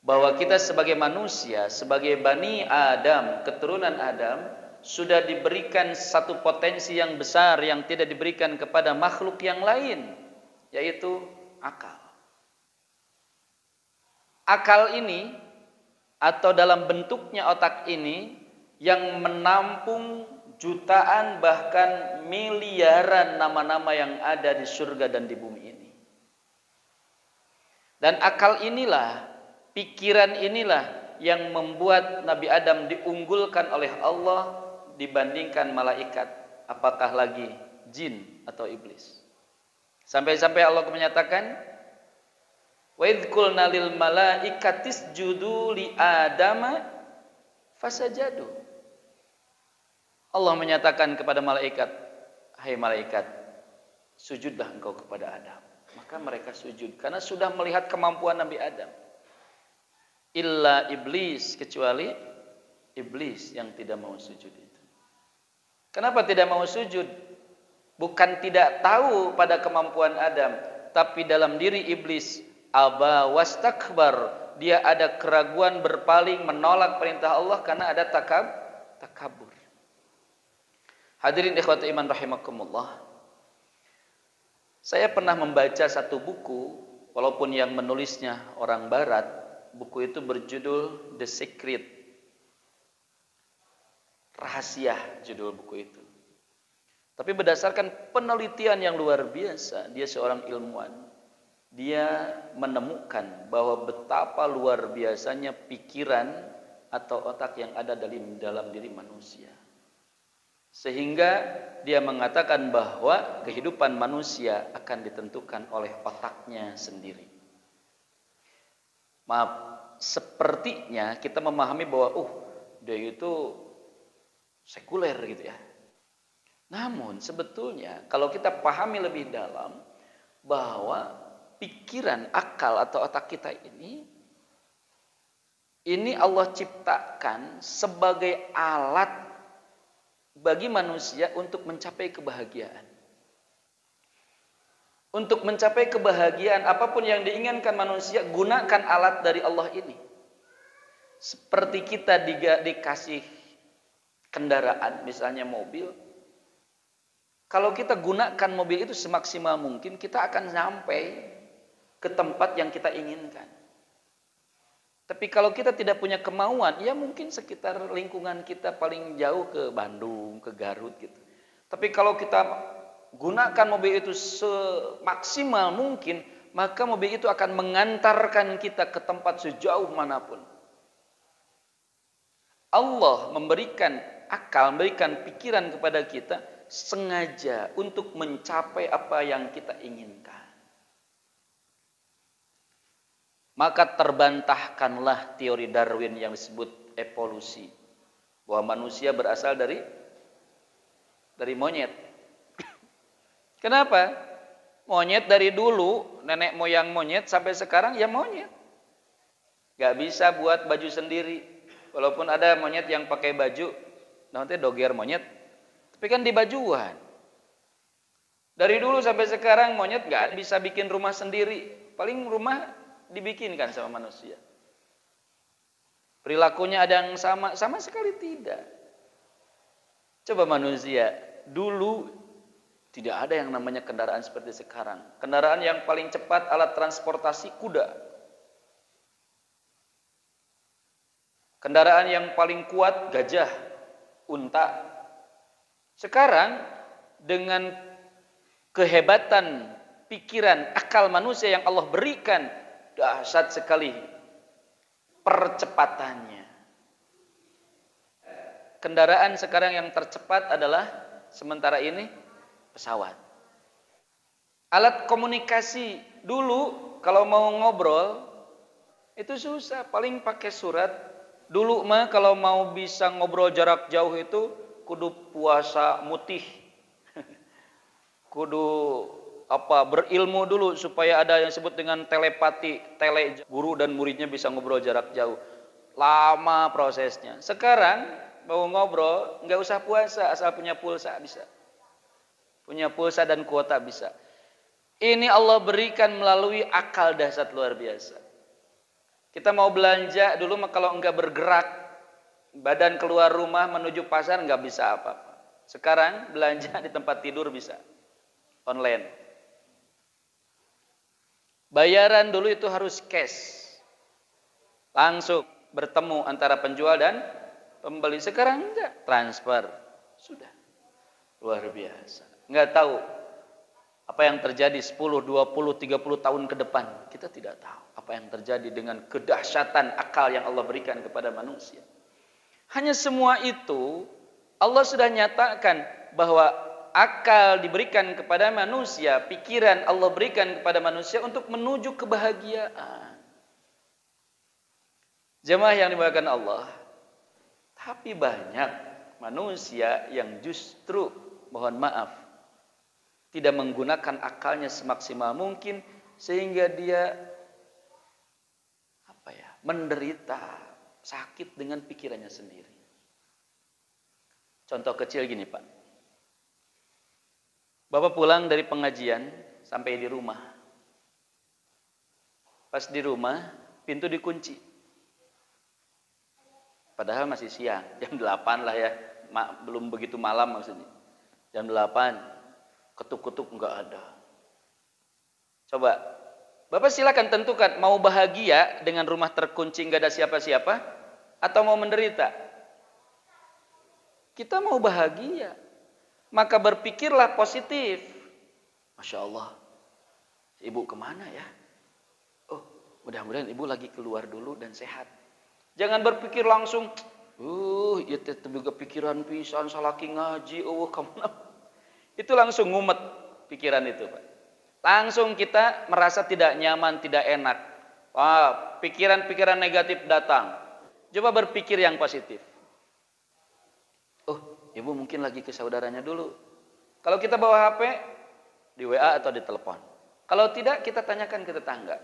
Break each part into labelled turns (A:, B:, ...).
A: bahwa kita sebagai manusia, sebagai Bani Adam, keturunan Adam, sudah diberikan satu potensi yang besar yang tidak diberikan kepada makhluk yang lain, yaitu akal. Akal ini atau dalam bentuknya otak ini yang menampung jutaan bahkan miliaran nama-nama yang ada di surga dan di bumi ini. Dan akal inilah, pikiran inilah yang membuat Nabi Adam diunggulkan oleh Allah dibandingkan malaikat, apakah lagi jin atau iblis. Sampai-sampai Allah menyatakan, wa idh qulna lil malaikati isjudu li adama fasajadu. Allah menyatakan kepada malaikat, hai malaikat, sujudlah engkau kepada Adam. Maka mereka sujud karena sudah melihat kemampuan Nabi Adam. Illa iblis, kecuali iblis yang tidak mau sujud itu. Kenapa tidak mau sujud? Bukan tidak tahu pada kemampuan Adam, tapi dalam diri iblis aba wastakbar, dia ada keraguan, berpaling, menolak perintah Allah karena ada takabur. Hadirin ikhwati iman rahimakumullah. Saya pernah membaca satu buku, walaupun yang menulisnya orang barat. Buku itu berjudul The Secret. Rahasia judul buku itu. Tapi berdasarkan penelitian yang luar biasa, dia seorang ilmuwan. Dia menemukan bahwa betapa luar biasanya pikiran atau otak yang ada dalam diri manusia. Sehingga dia mengatakan bahwa kehidupan manusia akan ditentukan oleh otaknya sendiri. Maaf, sepertinya kita memahami bahwa dia itu sekuler gitu ya. Namun sebetulnya kalau kita pahami lebih dalam bahwa pikiran, akal atau otak kita ini Allah ciptakan sebagai alat bagi manusia untuk mencapai kebahagiaan. Untuk mencapai kebahagiaan, apapun yang diinginkan manusia, gunakan alat dari Allah ini. Seperti kita dikasih kendaraan, misalnya mobil. Kalau kita gunakan mobil itu semaksimal mungkin, kita akan sampai ke tempat yang kita inginkan. Tapi kalau kita tidak punya kemauan, ya mungkin sekitar lingkungan kita paling jauh ke Bandung, ke Garut gitu. Tapi kalau kita gunakan mobil itu semaksimal mungkin, maka mobil itu akan mengantarkan kita ke tempat sejauh manapun. Allah memberikan akal, memberikan pikiran kepada kita sengaja untuk mencapai apa yang kita inginkan. Maka terbantahkanlah teori Darwin yang disebut evolusi, bahwa manusia berasal dari monyet. Kenapa? Monyet dari dulu, nenek moyang monyet sampai sekarang ya monyet. Gak bisa buat baju sendiri. Walaupun ada monyet yang pakai baju, nanti doger monyet, tapi kan di bajuan. Dari dulu sampai sekarang monyet gak bisa bikin rumah sendiri. Paling rumah dibikinkan sama manusia. Perilakunya ada yang sama sekali tidak. Coba manusia, dulu tidak ada yang namanya kendaraan seperti sekarang. Kendaraan yang paling cepat alat transportasi kuda. Kendaraan yang paling kuat gajah, unta. Sekarang dengan kehebatan pikiran, akal manusia yang Allah berikan, dahsyat sekali percepatannya. Kendaraan sekarang yang tercepat adalah sementara ini pesawat. Alat komunikasi dulu kalau mau ngobrol itu susah, paling pakai surat. Dulu mah kalau mau bisa ngobrol jarak jauh itu kudu puasa mutih. Kudu berilmu dulu supaya ada yang disebut dengan telepati, guru dan muridnya bisa ngobrol jarak jauh. Lama prosesnya. Sekarang mau ngobrol nggak usah puasa, asal punya pulsa bisa. Punya pulsa dan kuota bisa. Ini Allah berikan melalui akal dahsyat luar biasa. Kita mau belanja dulu kalau enggak bergerak, badan keluar rumah menuju pasar enggak bisa apa-apa. Sekarang belanja di tempat tidur bisa, online. Bayaran dulu itu harus cash, langsung bertemu antara penjual dan pembeli. Sekarang enggak, transfer, sudah. Luar biasa. Enggak tahu apa yang terjadi 10, 20, 30 tahun ke depan. Kita tidak tahu apa yang terjadi dengan kedahsyatan akal yang Allah berikan kepada manusia. Hanya semua itu Allah sudah nyatakan bahwa akal diberikan kepada manusia, pikiran Allah berikan kepada manusia untuk menuju kebahagiaan. Jemaah yang dimuliakan Allah, tapi banyak manusia yang justru, mohon maaf, tidak menggunakan akalnya semaksimal mungkin sehingga dia menderita sakit dengan pikirannya sendiri. Contoh kecil gini, Pak. Bapak pulang dari pengajian sampai di rumah. Pas di rumah, pintu dikunci. Padahal masih siang, jam 8 lah ya. Belum begitu malam maksudnya. Jam 8, ketuk-ketuk enggak ada. Coba, Bapak silakan tentukan mau bahagia dengan rumah terkunci enggak ada siapa-siapa atau mau menderita. Kita mau bahagia, maka berpikirlah positif. Masya Allah, ibu kemana ya? Oh, mudah-mudahan ibu lagi keluar dulu dan sehat. Jangan berpikir langsung, ya juga pikiran pisan salaki ngaji, kemana? Itu langsung ngumet pikiran itu, Pak. Langsung kita merasa tidak nyaman, tidak enak. Wah, pikiran-pikiran negatif datang. Coba berpikir yang positif. Oh, ibu mungkin lagi ke saudaranya dulu. Kalau kita bawa HP, di WA atau di telepon. Kalau tidak, kita tanyakan ke tetangga.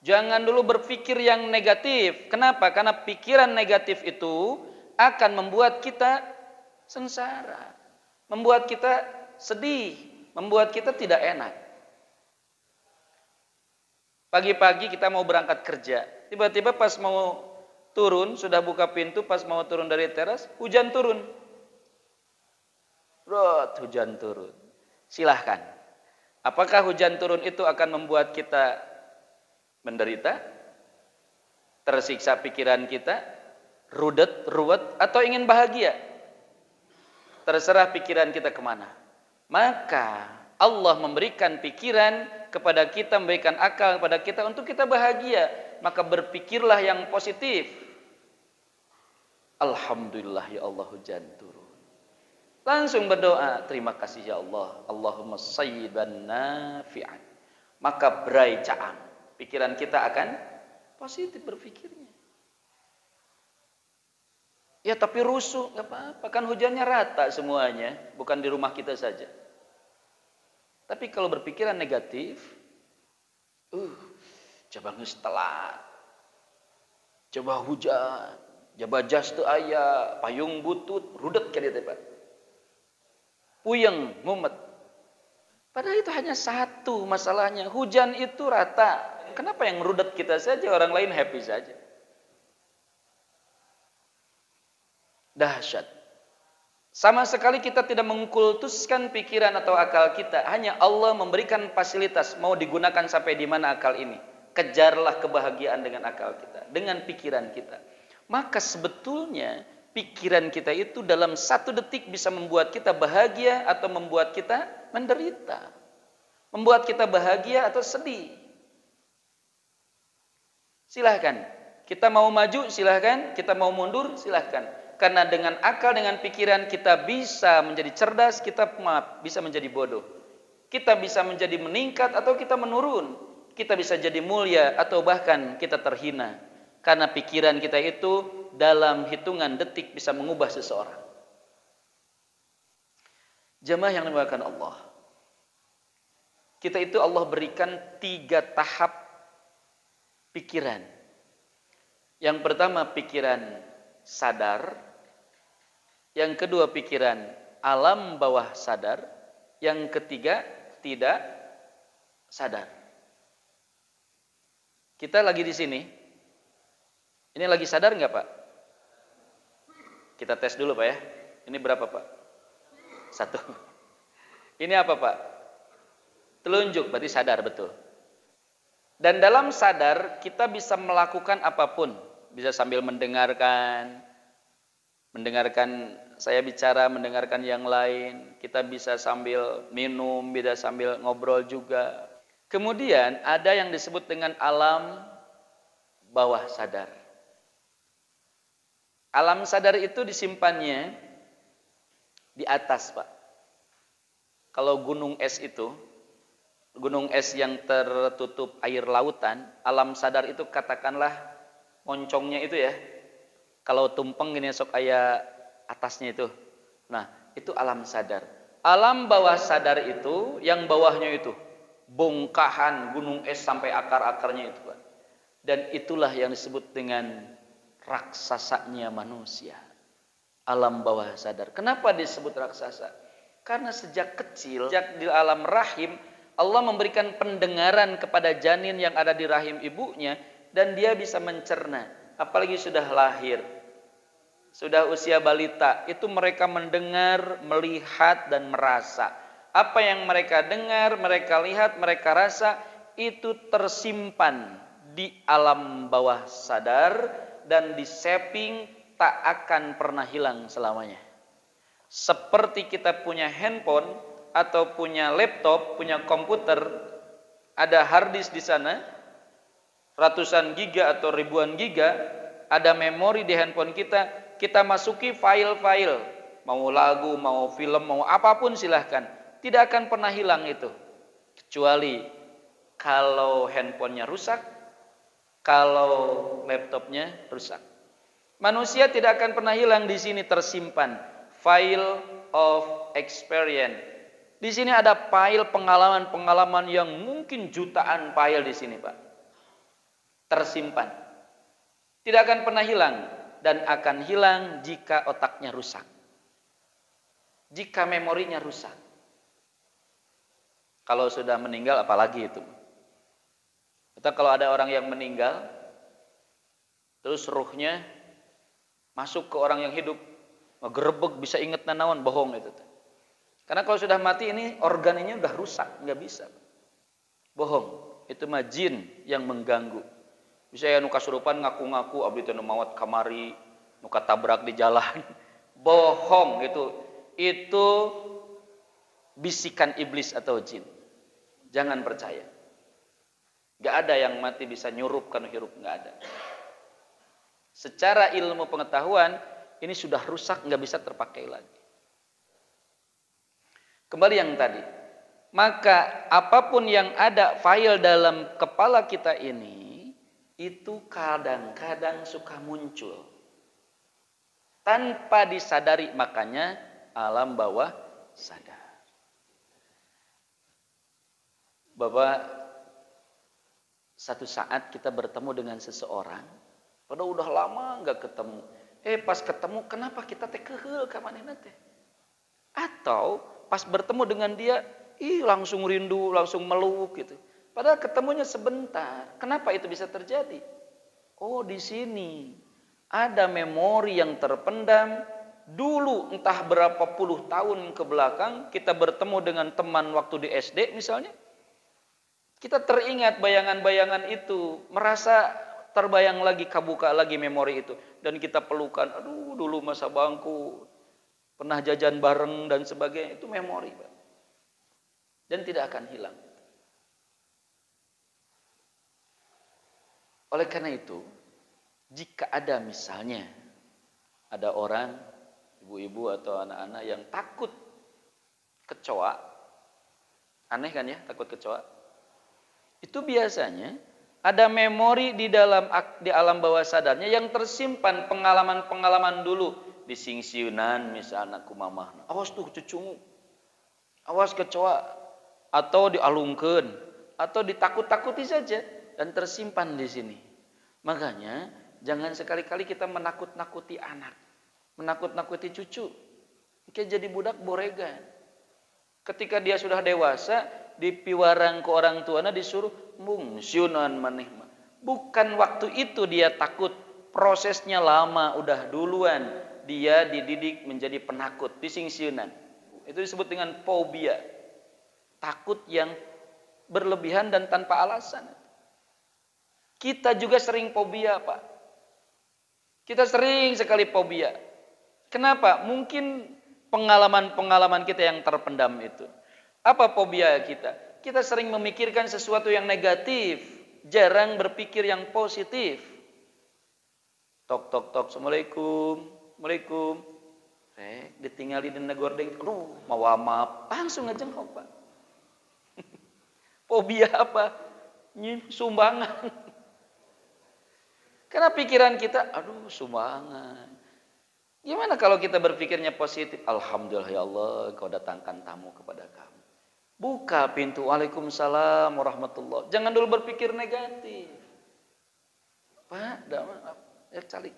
A: Jangan dulu berpikir yang negatif. Kenapa? Karena pikiran negatif itu akan membuat kita sengsara. Membuat kita sedih. Membuat kita tidak enak. Pagi-pagi kita mau berangkat kerja. Tiba-tiba pas mau turun, sudah buka pintu, pas mau turun dari teras, hujan turun. Hujan turun. Silahkan. Apakah hujan turun itu akan membuat kita menderita? Tersiksa pikiran kita? Ruwet, atau ingin bahagia? Terserah pikiran kita kemana. Maka Allah memberikan pikiran kepada kita, memberikan akal kepada kita untuk kita bahagia. Maka berpikirlah yang positif. Alhamdulillah ya Allah hujan turun. Langsung berdoa, terima kasih ya Allah. Allahumma sayyiban nafi'an. Maka berai caam. Pikiran kita akan positif berpikirnya. Ya tapi rusuh, gak apa-apa. Kan hujannya rata semuanya. Bukan di rumah kita saja. Tapi kalau berpikiran negatif, coba nge-telat, coba hujan, coba jas tu aya, payung butut, rudet kayak gitu Pak. Puyeng, ngumet. Padahal itu hanya satu masalahnya. Hujan itu rata. Kenapa yang rudet kita saja, orang lain happy saja? Dahsyat. Sama sekali kita tidak mengkultuskan pikiran atau akal kita. Hanya Allah memberikan fasilitas. Mau digunakan sampai di mana akal ini. Kejarlah kebahagiaan dengan akal kita. Dengan pikiran kita. Maka sebetulnya pikiran kita itu dalam 1 detik bisa membuat kita bahagia atau membuat kita menderita. Membuat kita bahagia atau sedih. Silahkan. Kita mau maju silahkan. Kita mau mundur silahkan. Karena dengan akal, dengan pikiran kita bisa menjadi cerdas, kita bisa menjadi bodoh. Kita bisa menjadi meningkat atau kita menurun. Kita bisa jadi mulia atau bahkan kita terhina. Karena pikiran kita itu dalam hitungan detik bisa mengubah seseorang. Jemaah yang dimuliakan Allah. Kita itu Allah berikan 3 tahap pikiran. Yang pertama pikiran sadar. Yang kedua pikiran alam bawah sadar. Yang ketiga tidak sadar. Kita lagi di sini Ini lagi sadar nggak Pak? Kita tes dulu Pak ya. Ini berapa Pak? 1. Ini apa Pak? Telunjuk, berarti sadar betul. Dan dalam sadar kita bisa melakukan apapun. Bisa sambil mendengarkan saya bicara, mendengarkan yang lain. Kita bisa sambil minum, bisa sambil ngobrol juga. Kemudian ada yang disebut dengan alam bawah sadar. Alam sadar itu disimpannya di atas, Pak. Kalau gunung es itu, gunung es yang tertutup air lautan, alam sadar itu katakanlah moncongnya itu ya. Kalau tumpeng gini sok aya atasnya itu. Nah, itu alam sadar. Alam bawah sadar itu, yang bawahnya itu bongkahan gunung es sampai akar-akarnya itu, Pak. Dan itulah yang disebut dengan raksasanya manusia. Alam bawah sadar. Kenapa disebut raksasa? Karena sejak kecil, sejak di alam rahim, Allah memberikan pendengaran kepada janin yang ada di rahim ibunya, dan dia bisa mencerna. Apalagi sudah lahir, sudah usia balita, itu mereka mendengar, melihat, dan merasa. Apa yang mereka dengar, mereka lihat, mereka rasa, itu tersimpan di alam bawah sadar dan di shaping, tak akan pernah hilang selamanya. Seperti kita punya handphone atau punya laptop, punya komputer, ada hard disk di sana, ratusan giga atau ribuan giga, ada memori di handphone kita, kita masuki file-file, mau lagu, mau film, mau apapun silahkan, tidak akan pernah hilang itu, kecuali kalau handphonenya rusak, kalau laptopnya rusak. Manusia tidak akan pernah hilang, di sini tersimpan file of experience. Di sini ada file pengalaman-pengalaman yang mungkin jutaan file di sini, Pak. Tersimpan. Tidak akan pernah hilang, dan akan hilang jika otaknya rusak. Jika memorinya rusak. Kalau sudah meninggal apalagi itu. Atau kalau ada orang yang meninggal, terus ruhnya masuk ke orang yang hidup, ngegerebek, bisa inget nanawan, bohong itu. Karena kalau sudah mati ini organnya udah rusak, nggak bisa. Bohong, itu mah jin yang mengganggu. Bisa ya nu kasurupan ngaku-ngaku abdi teh nu maot kamari, nu katabrak di jalan. Bohong itu. Itu bisikan iblis atau jin. Jangan percaya. Gak ada yang mati bisa nyurup kan hirup, gak ada. Secara ilmu pengetahuan ini sudah rusak, nggak bisa terpakai lagi. Kembali yang tadi, maka apapun yang ada file dalam kepala kita ini, itu kadang-kadang suka muncul tanpa disadari, makanya alam bawah sadar. Bapak, satu saat kita bertemu dengan seseorang, padahal udah lama nggak ketemu. Pas ketemu, kenapa kita teh keheul ka manehna teh? Atau pas bertemu dengan dia, langsung rindu, langsung meluk gitu. Padahal ketemunya sebentar. Kenapa itu bisa terjadi? Oh, di sini ada memori yang terpendam. Dulu entah berapa puluh tahun ke belakang, kita bertemu dengan teman waktu di SD misalnya. Kita teringat bayangan-bayangan itu, merasa terbayang lagi, kabuka lagi memori itu. Dan kita pelukan, aduh dulu masa bangku, pernah jajan bareng dan sebagainya. Itu memori, Pak. Dan tidak akan hilang. Oleh karena itu, jika ada misalnya, ada orang, ibu-ibu atau anak-anak yang takut kecoa, aneh kan ya, takut kecoa? Itu biasanya ada memori di alam bawah sadarnya yang tersimpan, pengalaman-pengalaman dulu di singsiunan misalnya kumamahna. Awas tuh cucungu. Awas kecoa, atau dialungkeun, atau ditakut-takuti saja dan tersimpan di sini. Makanya jangan sekali-kali kita menakut-nakuti anak, menakut-nakuti cucu. Kayak jadi budak boregan. Ketika dia sudah dewasa, dipiwarang ke orang tuanya, disuruh mungsiunan maneh. Bukan waktu itu dia takut, prosesnya lama, udah duluan dia dididik menjadi penakut, disingsiunan. Itu disebut dengan fobia. Takut yang berlebihan dan tanpa alasan. Kita juga sering fobia, Pak. Kita sering sekali fobia. Kenapa? Mungkin pengalaman-pengalaman kita yang terpendam itu. Apa fobia kita? Kita sering memikirkan sesuatu yang negatif, jarang berpikir yang positif. Tok tok tok, assalamualaikum, waalaikum. Ditinggali di gordeng, aduh, mau maaf, langsung ngejengkok, Pak. Fobia apa? Sumbangan. Karena pikiran kita, aduh, sumbangan. Gimana kalau kita berpikirnya positif? Alhamdulillah ya Allah, Kau datangkan tamu kepada kami. Buka pintu, waalaikumsalam warahmatullah. Jangan dulu berpikir negatif. Pak, ya calik.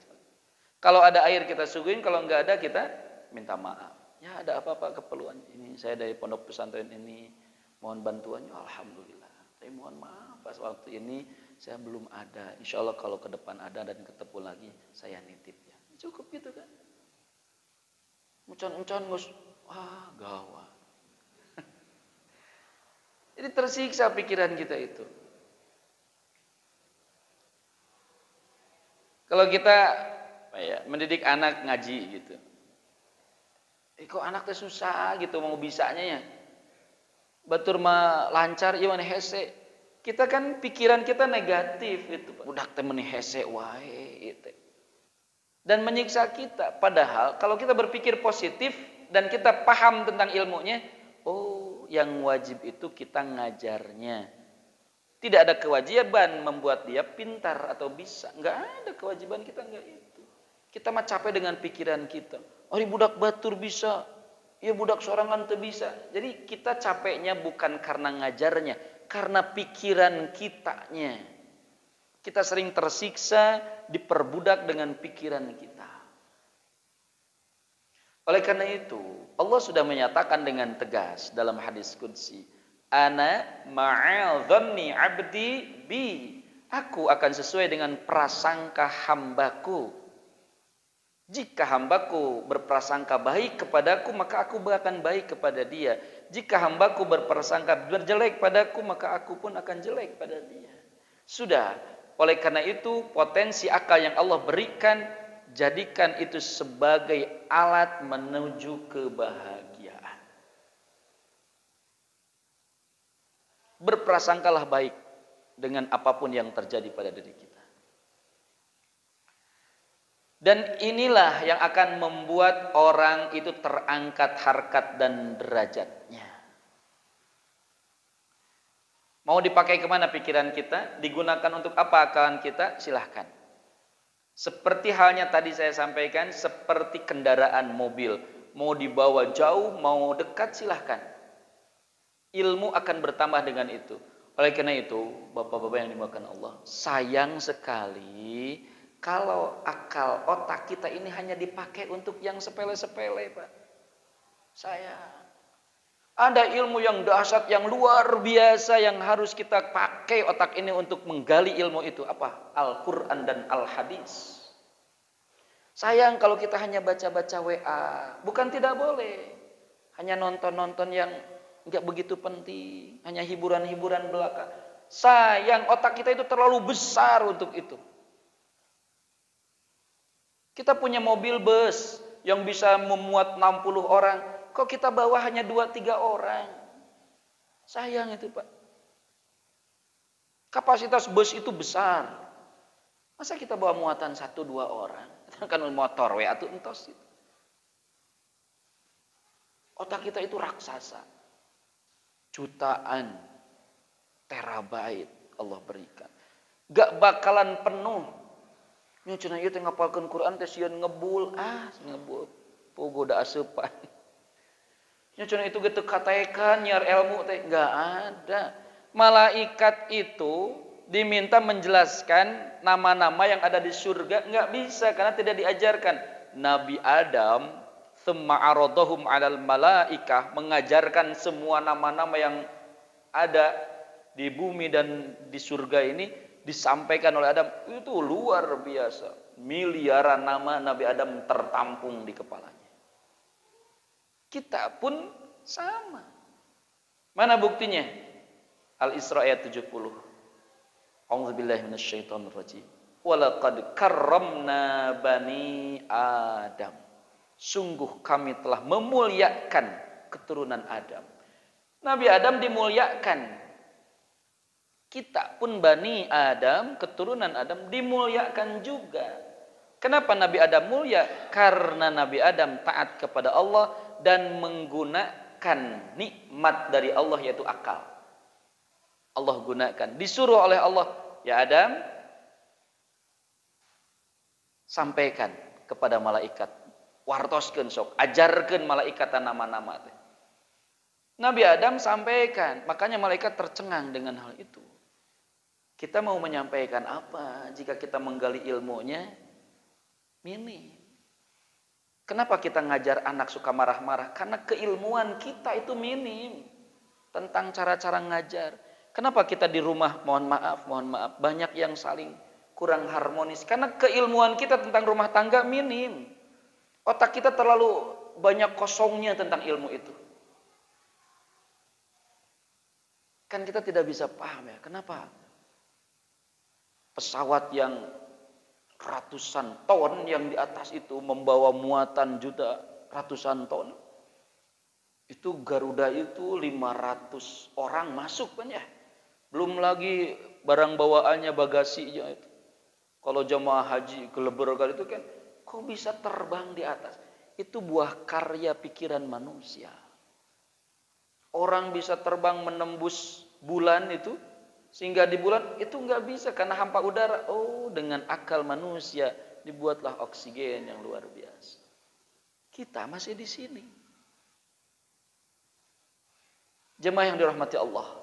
A: Kalau ada air kita suguhin, kalau enggak ada kita minta maaf. Ya ada apa-apa keperluan ini, saya dari pondok pesantren ini mohon bantuannya, alhamdulillah. Tapi mohon maaf pas waktu ini saya belum ada. Insya Allah kalau ke depan ada dan ketemu lagi saya nitip ya. Cukup gitu kan? Uncon-uncon gus, wah gawat. Jadi tersiksa pikiran kita itu. Kalau kita mendidik anak ngaji gitu. Kok anak teh susah gitu mau bisanya ya. Batur mah lancar ieu maneh hese. Kita kan pikiran kita negatif gitu. Budak teh meuni hese wae itu. Dan menyiksa kita. Padahal kalau kita berpikir positif dan kita paham tentang ilmunya, oh, yang wajib itu kita ngajarnya. Tidak ada kewajiban membuat dia pintar atau bisa. Enggak ada kewajiban kita, enggak itu. Kita mah capek dengan pikiran kita. Oh, ini budak batur bisa. Ya budak sorangan tuh bisa. Jadi kita capeknya bukan karena ngajarnya, karena pikiran kitanya. Kita sering tersiksa, diperbudak dengan pikiran kita. Oleh karena itu, Allah sudah menyatakan dengan tegas dalam hadis qudsi, Ana ma'al dhanni abdi bi. Aku akan sesuai dengan prasangka hambaku. Jika hambaku berprasangka baik kepadaku, maka aku akan baik kepada dia. Jika hambaku berprasangka berjelek padaku, maka aku pun akan jelek pada dia. Sudah. Oleh karena itu, potensi akal yang Allah berikan, jadikan itu sebagai alat menuju kebahagiaan. Berprasangkalah baik dengan apapun yang terjadi pada diri kita. Dan inilah yang akan membuat orang itu terangkat harkat dan derajatnya. Mau dipakai kemana pikiran kita? Digunakan untuk apa akal kita? Silahkan. Seperti halnya tadi saya sampaikan, seperti kendaraan mobil. Mau dibawa jauh, mau dekat, silahkan. Ilmu akan bertambah dengan itu. Oleh karena itu, Bapak-bapak yang dimuliakan Allah, sayang sekali kalau akal otak kita ini hanya dipakai untuk yang sepele-sepele, Pak. Ada ilmu yang dahsyat, yang luar biasa yang harus kita pakai otak ini untuk menggali ilmu itu. Apa? Al-Quran dan Al-Hadis. Sayang kalau kita hanya baca-baca WA. Bukan tidak boleh. Hanya nonton-nonton yang nggak begitu penting. Hanya hiburan-hiburan belaka. Sayang, otak kita itu terlalu besar untuk itu. Kita punya mobil bus yang bisa memuat 60 orang. Kok kita bawa hanya 2-3 orang? Sayang itu, Pak. Kapasitas bus itu besar. Masa kita bawa muatan 1-2 orang? Kan motor we atuh entos itu. Otak kita itu raksasa. Jutaan terabyte Allah berikan. Gak bakalan penuh. Nya cenah ieu teh ngapalkeun Quran teh sieun ngebul, ngebul. Pogoda asupan. Nya cenah itu geus teu katekan nyiar ilmu teh enggak ada. Malaikat itu diminta menjelaskan nama-nama yang ada di surga, enggak bisa karena tidak diajarkan. Nabi Adam tsumma aradahum 'alal malaikah, mengajarkan semua nama-nama yang ada di bumi dan di surga ini disampaikan oleh Adam itu luar biasa. Miliaran nama Nabi Adam tertampung di kepalanya. Kita pun sama. Mana buktinya? Al-Isra ayat 70. A'udzubillahi minasyaitonir rajim. Walaqad karramna bani Adam. Sungguh kami telah memuliakan keturunan Adam. Nabi Adam dimuliakan. Kita pun Bani Adam, keturunan Adam dimuliakan juga. Kenapa Nabi Adam mulia? Karena Nabi Adam taat kepada Allah dan menggunakan nikmat dari Allah yaitu akal. Allah gunakan. Disuruh oleh Allah, ya Adam, sampaikan kepada malaikat. Wartoskeun sok, ajarkeun malaikat nama-nama teh. Nabi Adam sampaikan, makanya malaikat tercengang dengan hal itu. Kita mau menyampaikan apa jika kita menggali ilmunya minim. Kenapa kita ngajar anak suka marah-marah? Karena keilmuan kita itu minim tentang cara-cara ngajar. Kenapa kita di rumah mohon maaf banyak yang saling kurang harmonis? Karena keilmuan kita tentang rumah tangga minim. Otak kita terlalu banyak kosongnya tentang ilmu itu. Kan kita tidak bisa paham ya, kenapa? Pesawat yang ratusan ton yang di atas itu membawa muatan juta ratusan ton. Itu Garuda itu 500 orang masuk kan ya. Belum lagi barang bawaannya bagasinya itu. Kalau jemaah haji ke Lebaran itu kan kok bisa terbang di atas? Itu buah karya pikiran manusia. Orang bisa terbang menembus bulan itu, sehingga di bulan itu nggak bisa karena hampa udara. Oh, dengan akal manusia dibuatlah oksigen yang luar biasa. Kita masih di sini. Jemaah yang dirahmati Allah,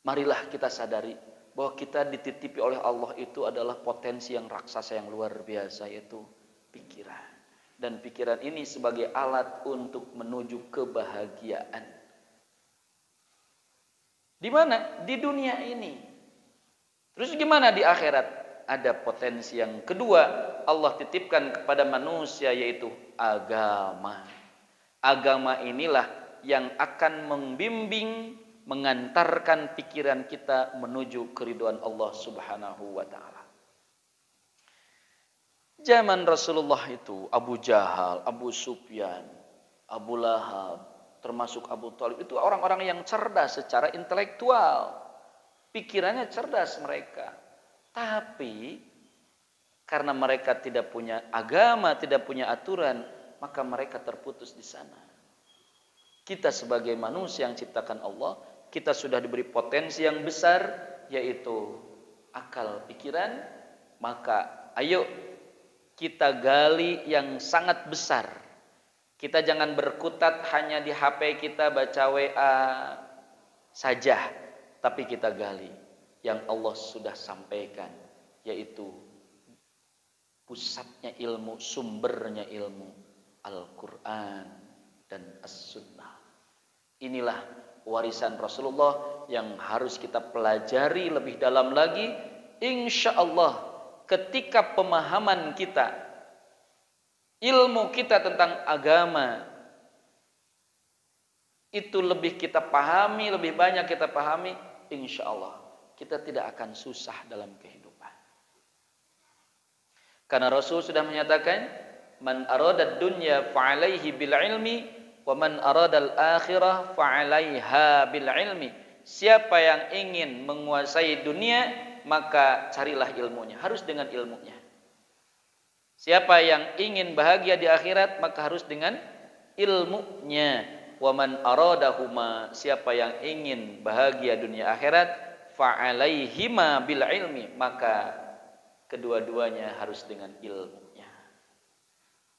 A: marilah kita sadari bahwa kita dititipi oleh Allah itu adalah potensi yang raksasa yang luar biasa, yaitu pikiran. Dan pikiran ini sebagai alat untuk menuju kebahagiaan. Di mana? Di dunia ini. Terus gimana di akhirat? Ada potensi yang kedua, Allah titipkan kepada manusia yaitu agama. Agama inilah yang akan membimbing, mengantarkan pikiran kita menuju keridhaan Allah Subhanahu wa taala. Zaman Rasulullah itu Abu Jahal, Abu Sufyan, Abu Lahab, termasuk Abu Thalib, itu orang-orang yang cerdas secara intelektual. Pikirannya cerdas mereka. Tapi karena mereka tidak punya agama, tidak punya aturan, maka mereka terputus di sana. Kita sebagai manusia yang ciptakan Allah, kita sudah diberi potensi yang besar, yaitu akal pikiran. Maka ayo kita gali yang sangat besar. Kita jangan berkutat hanya di HP kita baca WA saja, tapi kita gali yang Allah sudah sampaikan, yaitu pusatnya ilmu, sumbernya ilmu, Al-Quran dan As-Sunnah. Inilah warisan Rasulullah yang harus kita pelajari lebih dalam lagi. Insya Allah ketika pemahaman kita, ilmu kita tentang agama itu lebih kita pahami, lebih banyak kita pahami, insya Allah kita tidak akan susah dalam kehidupan. Karena Rasul sudah menyatakan, man arada dunya fa'alaihi bil ilmi wa man arada al akhirah fa'alaiha bil ilmi. Siapa yang ingin menguasai dunia, maka carilah ilmunya, harus dengan ilmunya. Siapa yang ingin bahagia di akhirat, maka harus dengan ilmunya. Wa man aradahuma, siapa yang ingin bahagia dunia akhirat, fa'alaihima bil ilmi, maka kedua-duanya harus dengan ilmunya.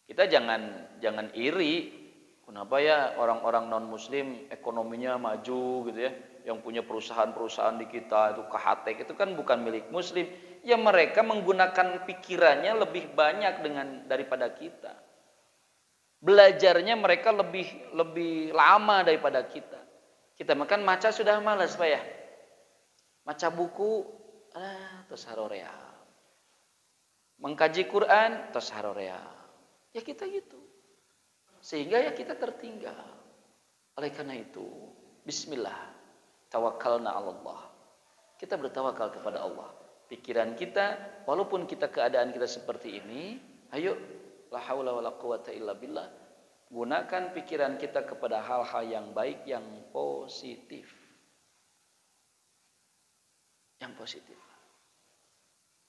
A: Kita jangan iri. Kenapa ya orang-orang non muslim ekonominya maju gitu ya, yang punya perusahaan-perusahaan di kita itu KHT itu kan bukan milik muslim. Ya mereka menggunakan pikirannya lebih banyak daripada kita. Belajarnya mereka lebih lama daripada kita. Kita makan maca sudah malas Pak ya. Maca buku tos harorea. Mengkaji Quran tos harorea. Ya kita gitu. Sehingga ya kita tertinggal. Oleh karena itu, bismillah, tawakkalna 'ala Allah. Kita bertawakal kepada Allah. Pikiran kita, walaupun kita keadaan kita seperti ini, ayo la haula wala quwata illa billah. Gunakan pikiran kita kepada hal-hal yang baik, yang positif. Yang positif.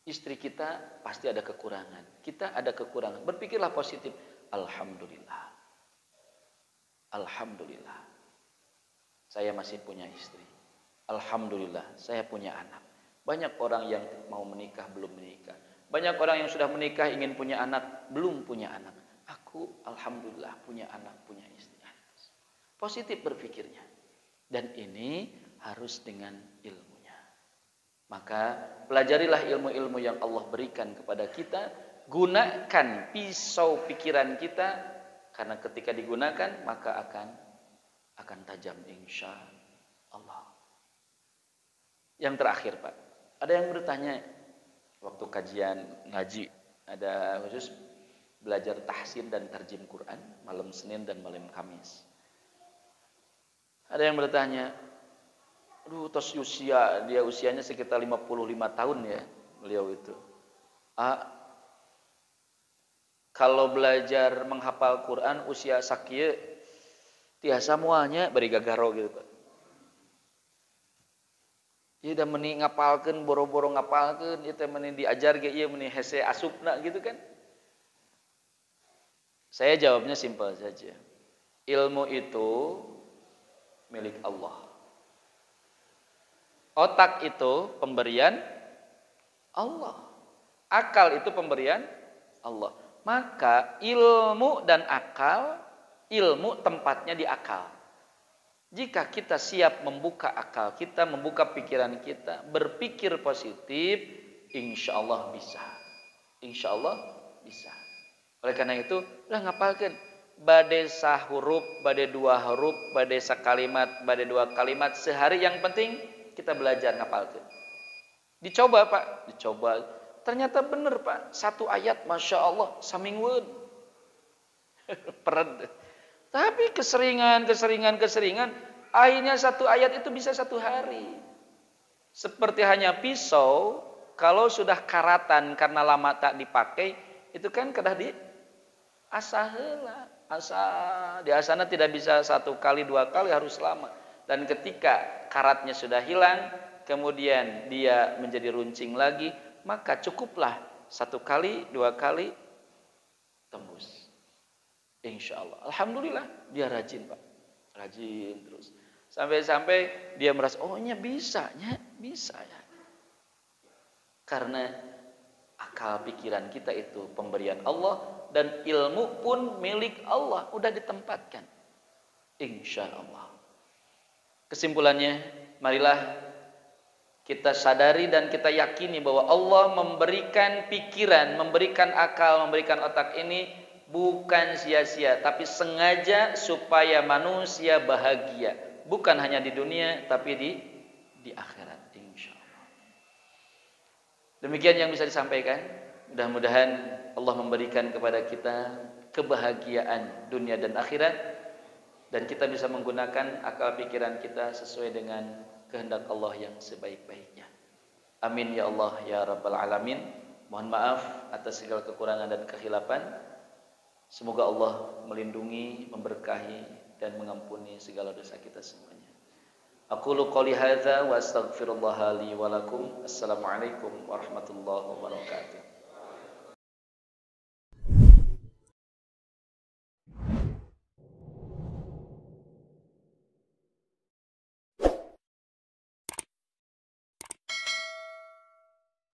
A: Istri kita pasti ada kekurangan. Kita ada kekurangan. Berpikirlah positif. Alhamdulillah. Alhamdulillah. Saya masih punya istri. Alhamdulillah. Saya punya anak. Banyak orang yang mau menikah belum menikah. Banyak orang yang sudah menikah ingin punya anak belum punya anak. Aku alhamdulillah punya anak, punya istri. Positif berpikirnya. Dan ini harus dengan ilmunya. Maka pelajarilah ilmu-ilmu yang Allah berikan kepada kita. Gunakan pisau pikiran kita. Karena ketika digunakan maka akan tajam insya Allah. Yang terakhir Pak. Ada yang bertanya. Waktu kajian ngaji. Ada khusus belajar tahsin dan tarjim Quran. Malam Senin dan malam Kamis. Ada yang bertanya, aduh tos usia, dia usianya sekitar 55 tahun ya, beliau itu. Kalau belajar menghafal Quran usia sakieu tiasa moalnya bari gagaro gitu Pak. Ieu da meuni ngapalkeun boro-boro ngapalkeun, ieu teh meuni diajar ge ieu meuni hese asupna gitu kan. Saya jawabnya simpel saja. Ilmu itu milik Allah. Otak itu pemberian Allah. Akal itu pemberian Allah. Maka ilmu dan akal, ilmu tempatnya di akal. Jika kita siap membuka akal kita, membuka pikiran kita, berpikir positif, insya Allah bisa. Insya Allah bisa. Oleh karena itu, udah ngapalkan. Bade sahuruf, bade dua huruf, bade sakalimat, bade dua kalimat sehari, yang penting kita belajar ngapalkeun. Dicoba Pak, dicoba. Ternyata benar Pak, satu ayat Masya Allah samingweun. Peren. Tapi keseringan, akhirnya satu ayat itu bisa satu hari. Seperti hanya pisau, kalau sudah karatan karena lama tak dipakai, itu kan kedah di asa heula. Di asana tidak bisa satu kali dua kali, harus lama. Dan ketika karatnya sudah hilang, kemudian dia menjadi runcing lagi, maka cukuplah satu kali dua kali tembus. Insya Allah. Alhamdulillah dia rajin Pak, rajin terus. Sampai-sampai dia merasa, oh nya bisa ya. Karena akal pikiran kita itu pemberian Allah. Dan ilmu pun milik Allah, udah ditempatkan. Insya Allah. Kesimpulannya, marilah kita sadari dan kita yakini bahwa Allah memberikan pikiran, memberikan akal, memberikan otak ini bukan sia-sia, tapi sengaja supaya manusia bahagia. Bukan hanya di dunia, tapi di akhirat. Insya Allah. Demikian yang bisa disampaikan. Mudah-mudahan Allah memberikan kepada kita kebahagiaan dunia dan akhirat, dan kita bisa menggunakan akal pikiran kita sesuai dengan kehendak Allah yang sebaik-baiknya. Amin ya Allah ya Rabbal Alamin. Mohon maaf atas segala kekurangan dan kekhilafan. Semoga Allah melindungi, memberkahi dan mengampuni segala dosa kita semuanya. Aqulu qouli hadza wa astaghfirullah li wa lakum. Assalamualaikum warahmatullahi wabarakatuh.